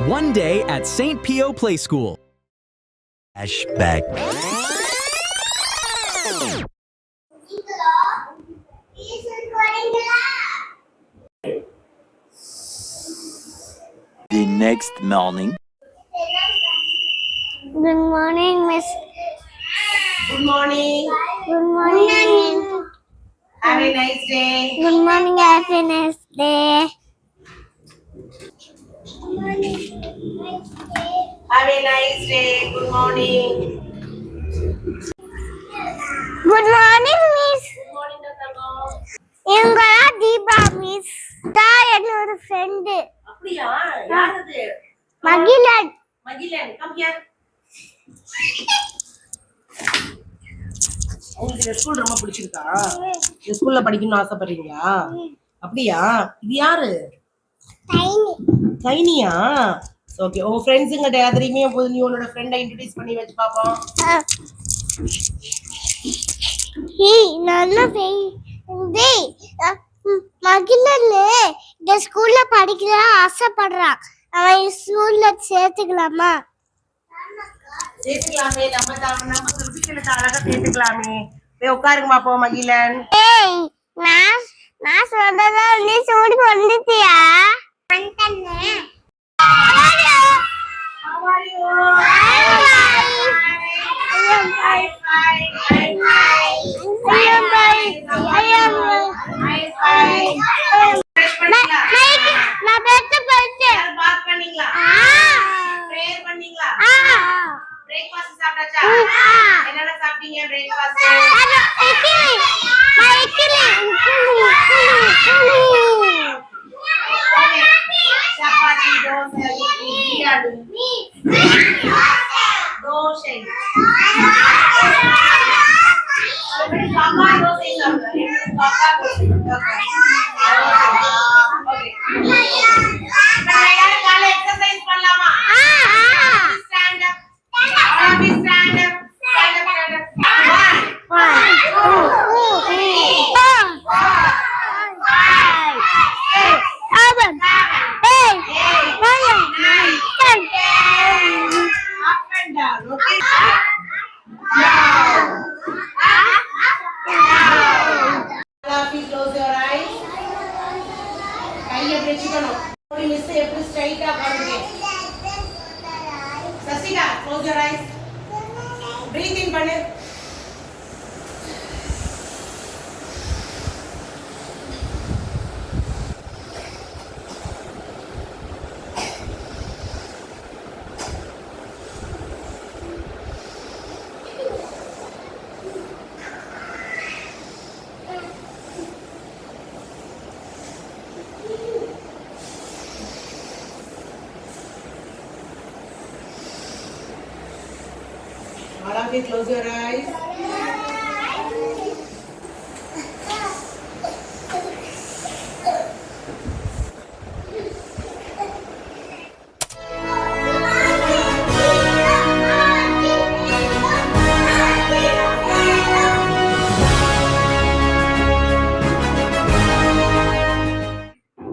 One day at St. Pio Play School. Flashback. The next morning. Good morning, Miss. Good morning. Good morning. Have a nice day. Good morning, happiness day. Have a nice day. Good morning. Good morning, Miss. Good morning, Tatamo. இவங்க Deepa miss தான் என்னோட friend அப்படியா? யார் அது? Magizhan. Magizhan, come here. உங்களுக்கு இந்த school ரொம்ப பிடிச்சிருக்கா? இந்த ஸ்கூல்ல படிக்கணும்னு ஆசைப்படுறீங்களா? அப்படியா? இது யாரு? தைனியா? ஓகே, உங்க ஃப்ரெண்ட்ஸுங்கிட்ட யாரையுமே போது நீ உன்னோட ஃப்ரெண்டை இன்ட்ரோடியூஸ் பண்ணி வச்சு பாப்போம். நல்ல மகிழன் இந்த ஸ்கூல்ல படிக்கிற ஆசைப்படுறான். அவன் ஸ்கூல்ல சேர்த்துக்கலாமா? சேர்த்துக்கலாமே, நம்ம சுருக்கிலத்தை அழகா சேர்த்துக்கலாமே. போய் உட்காருங்க பாப்போம் மகிழன். நான் சொல்றதா நீ சூடி வந்துட்டியா? பிரேக்ஃபாஸ்ட் சாப்பிட்டாச்சா? என்னென்ன சாப்பிட்டீங்க பிரேக்ஃபாஸ்ட்? சப்பாத்தி, தோசை, இட்லி, தோசை. பாப்பா தோசை சாப்பிடுறேன். பாப்பா தோசை. ஓகே. எல்லாரும் காலை எக்ஸர்சைஸ் பண்ணலாமா? Stand up. All of you stand up. Stand up, stand up. 1, 2, 3, 4, 5, 6, 7, 8, 9, 10. Up and down. Okay. Down. All of you close your eyes. கையை பிடிச்சுக்கணும். ஒரு மிஸ் எப்படி ஸ்ட்ரைட்டா பாருங்க. Sasika, close your eyes. Breathe in பண்ணு. All of you close your eyes.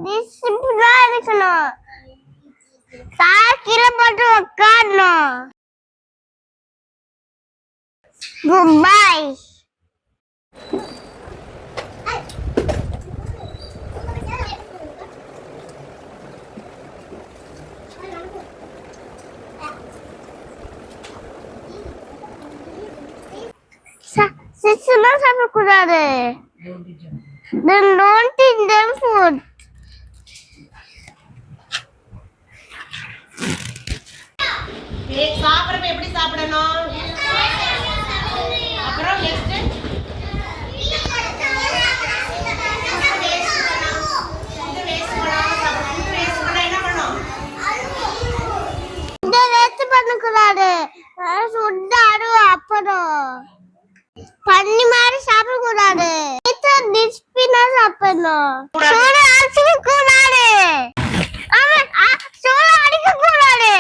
டிசிப்ளினா இருக்கணும். சாக்கில போட்டு உட்காரணும். Goodbye. Sisula சாப்பிடக்கூடாது. Then don't eat them food. சாப்பிடுறப்ப எப்படி சாப்பிடணும்? அப்புறம் நெக்ஸ்ட் பண்ணக்கூடாது. சுண்டாடு அப்புறம் பண்ணி மாதிரி சாப்பிடக்கூடாது. தான் சாப்பிடணும். சூடு அடிச்சுக்க கூடாது. சூடு அடிக்க கூடாது.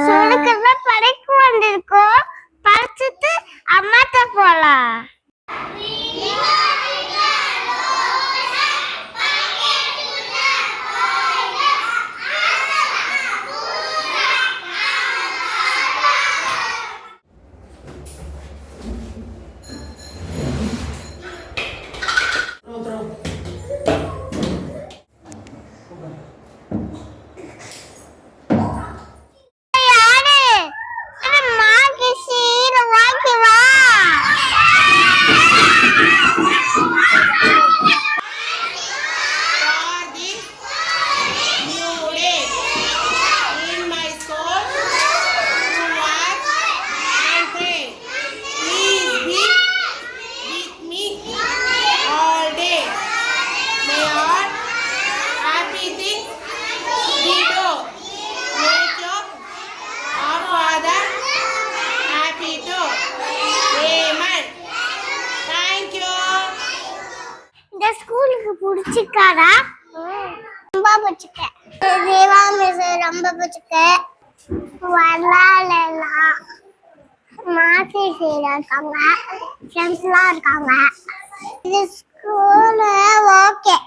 சூடுக்கெல்லாம் படைக்க வந்திருக்கோம். படைச்சிட்டு அம்மாட்ட போலாம். ஸ்கூலுக்கு பிடிச்சிருக்காரா? ரொம்ப பிடிச்சிக்க. தேவா மிஸ் ரொம்ப பிடிச்சிக்க. வரலாறுலாம் மாசி இருக்காங்க, ஃப்ரெண்ட்ஸ்லாம் இருக்காங்க. இது ஸ்கூலு ஓகே.